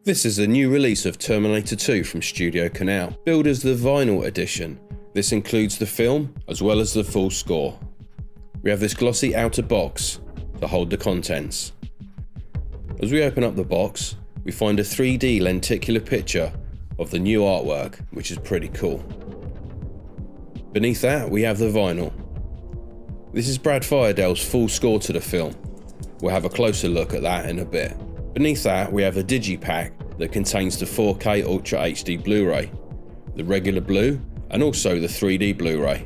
This is a new release of Terminator 2 from Studio Canal, billed as the vinyl edition. This includes the film as well as the full score. We have this glossy outer box to hold the contents. As we open up the box, we find a 3D lenticular picture of the new artwork, which is pretty cool. Beneath that, we have the vinyl. This is Brad Firedale's full score to the film. We'll have a closer look at that in a bit. Beneath that, we have a digipack that contains the 4K Ultra HD Blu-ray, the regular blue, and also the 3D Blu-ray.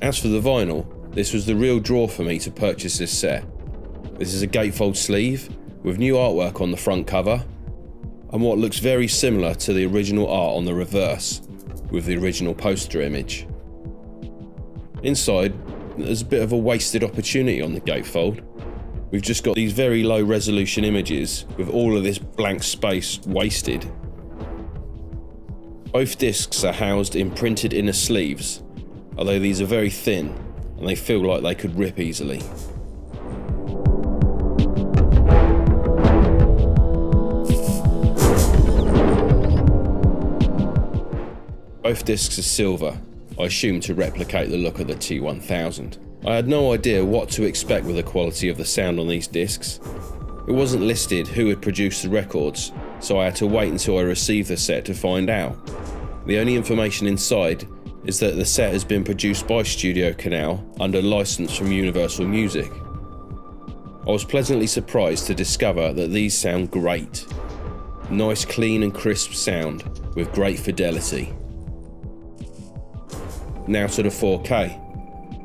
As for the vinyl, this was the real draw for me to purchase this set. This is a gatefold sleeve with new artwork on the front cover, and what looks very similar to the original art on the reverse, with the original poster image. Inside, there's a bit of a wasted opportunity on the gatefold. We've just got these very low resolution images with all of this blank space wasted. Both discs are housed in printed inner sleeves, although these are very thin and they feel like they could rip easily. Both discs are silver, I assume to replicate the look of the T1000. I had no idea what to expect with the quality of the sound on these discs. It wasn't listed who had produced the records, so I had to wait until I received the set to find out. The only information inside is that the set has been produced by Studio Canal under license from Universal Music. I was pleasantly surprised to discover that these sound great. Nice, clean and crisp sound with great fidelity. Now to the 4K.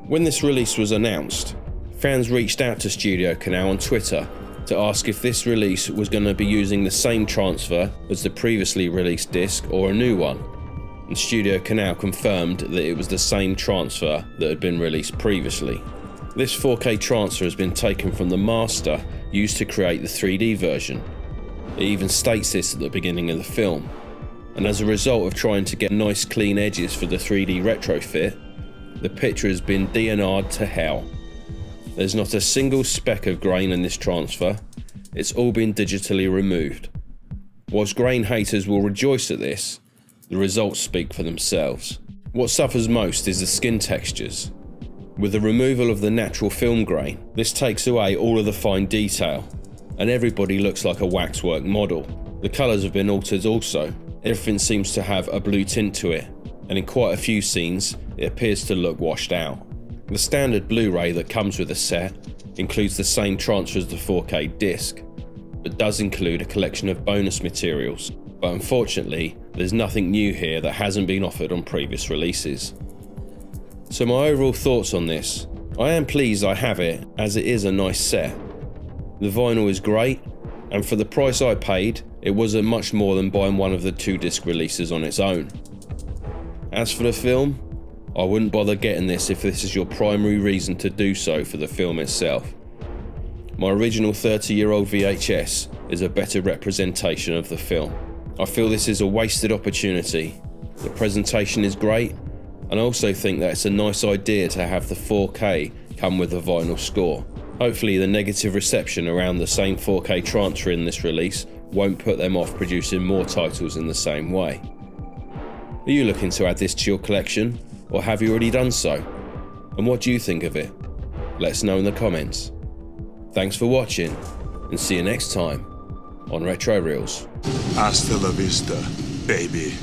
When this release was announced, fans reached out to Studio Canal on Twitter to ask if this release was going to be using the same transfer as the previously released disc or a new one, and Studio Canal confirmed that it was the same transfer that had been released previously. This 4K transfer has been taken from the master used to create the 3D version. It even states this at the beginning of the film, and as a result of trying to get nice clean edges for the 3D retrofit, the picture has been DNR'd to hell. There's not a single speck of grain in this transfer, it's all been digitally removed. Whilst grain haters will rejoice at this, the results speak for themselves. What suffers most is the skin textures. With the removal of the natural film grain, this takes away all of the fine detail, and everybody looks like a waxwork model. The colours have been altered also. Everything seems to have a blue tint to it, and in quite a few scenes, it appears to look washed out. The standard Blu-ray that comes with the set includes the same transfer as the 4K disc, but does include a collection of bonus materials. But unfortunately, there's nothing new here that hasn't been offered on previous releases. So my overall thoughts on this, I am pleased I have it, as it is a nice set. The vinyl is great, and for the price I paid, it wasn't much more than buying one of the 2-disc releases on its own. As for the film, I wouldn't bother getting this if this is your primary reason to do so for the film itself. My original 30-year-old VHS is a better representation of the film. I feel this is a wasted opportunity. The presentation is great, and I also think that it's a nice idea to have the 4K come with the vinyl score. Hopefully the negative reception around the same 4K transfer in this release won't put them off producing more titles in the same way. Are you looking to add this to your collection, or have you already done so? And what do you think of it? Let us know in the comments. Thanks for watching, and see you next time on Retro Reels. Hasta la vista, baby.